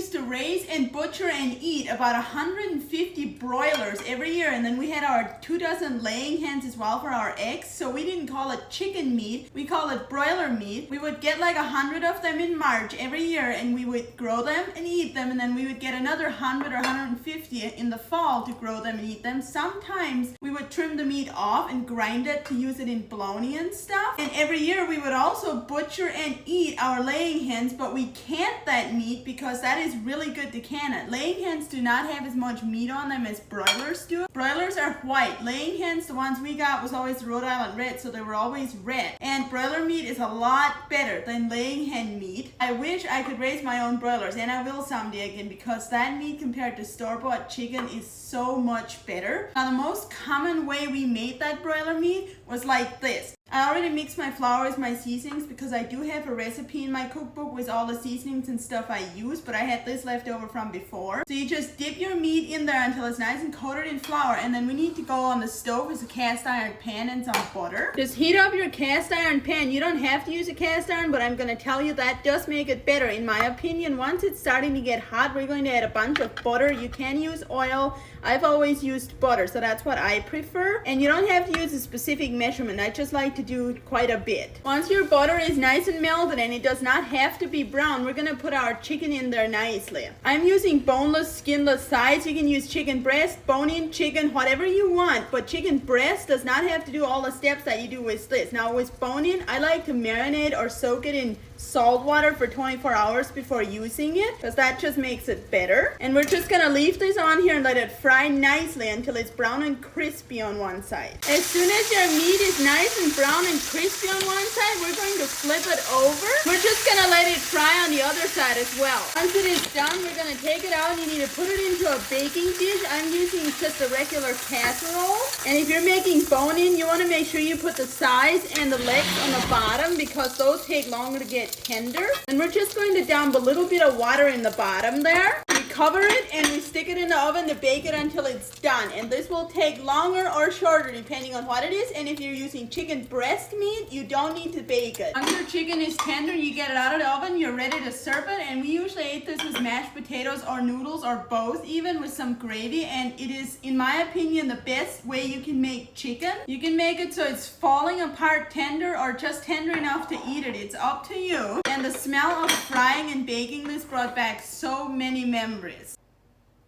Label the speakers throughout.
Speaker 1: used to raise and butcher and eat about 150 broilers every year, and then we had our 24 laying hens as well for our eggs. So we didn't call it chicken meat, we call it broiler meat. We would get like 100 of them in March every year, and we would grow them and eat them, and then we would get another 100 or 150 in the fall to grow them and eat them. Sometimes we would trim the meat off and grind it to use it in bologna and stuff. And every year we would also butcher and eat our laying hens, but we canned that meat because that is really good to can it. Laying hens do not have as much meat on them as broilers do. Broilers are white. Laying hens, the ones we got, was always Rhode Island red, so they were always red. And broiler meat is a lot better than laying hen meat. I wish I could raise my own broilers, and I will someday again, because that meat compared to store-bought chicken is so much better. Now, the most common way we made that broiler meat was like this. I already mixed my flour with my seasonings because I do have a recipe in my cookbook with all the seasonings and stuff I use, but I had this left over from before. So you just dip your meat in there until it's nice and coated in flour, and then we need to go on the stove with a cast iron pan and some butter. Just heat up your cast iron pan. You don't have to use a cast iron, but I'm going to tell you that does make it better in my opinion. Once it's starting to get hot, we're going to add a bunch of butter. You can use oil. I've always used butter, so that's what I prefer. And you don't have to use a specific measurement. I just like to do quite a bit. Once your butter is nice and melted, and it does not have to be brown, we're gonna put our chicken in there nicely. I'm using boneless, skinless thighs. You can use chicken breast, bone-in chicken, whatever you want, but chicken breast does not have to do all the steps that you do with this. Now with bone-in, I like to marinate or soak it in salt water for 24 hours before using it, because that just makes it better. And we're just gonna leave this on here and let it fry nicely until it's brown and crispy on one side. As soon as your meat is nice and brown and crispy on one side, we're going to flip it over. We're just gonna let it fry on the other side as well. Once it is done, we're gonna take it out, and you need to put it into a baking dish. I'm using just a regular casserole. And if you're making bone-in, you wanna make sure you put the thighs and the legs on the bottom, because those take longer to get tender. And we're just going to dump a little bit of water in the bottom there. We cover it and we stick it in the oven to bake it until it's done. And this will take longer or shorter depending on what it is. And if you're using chicken breast meat, you don't need to bake it. Once your chicken is tender, you get it out of the oven, you're ready to serve it. And we usually eat this with mashed potatoes or noodles or both, even with some gravy. And it is, in my opinion, the best way you can make chicken. You can make it so it's falling apart tender or just tender enough to eat it. It's up to you. And the smell of frying and baking this brought back so many memories.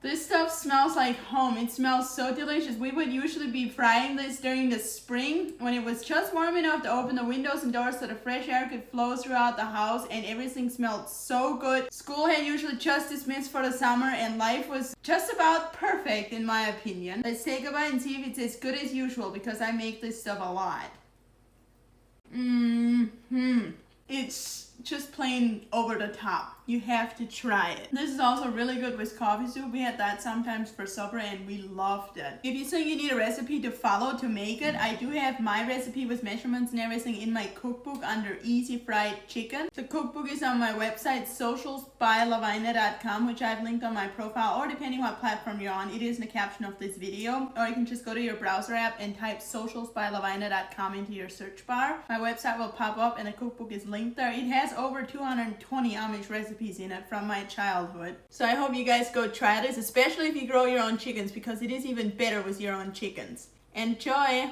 Speaker 1: This stuff smells like home. It smells so delicious. We would usually be frying this during the spring when it was just warm enough to open the windows and doors so the fresh air could flow throughout the house, and everything smelled so good. School had usually just dismissed for the summer, and life was just about perfect in my opinion. Let's take a bite and see if it's as good as usual, because I make this stuff a lot. It's just plain over the top. You have to try it. This is also really good with coffee soup. We had that sometimes for supper and we loved it. If you think you need a recipe to follow to make it, I do have my recipe with measurements and everything in my cookbook under Easy Fried Chicken. The cookbook is on my website socialsbylavina.com, which I've linked on my profile, or depending what platform you're on, it is in the caption of this video. Or you can just go to your browser app and type socialsbylavina.com into your search bar. My website will pop up and the cookbook is linked there. It has over 220 Amish recipes in it from my childhood. So I hope you guys go try this, especially if you grow your own chickens, because it is even better with your own chickens. Enjoy!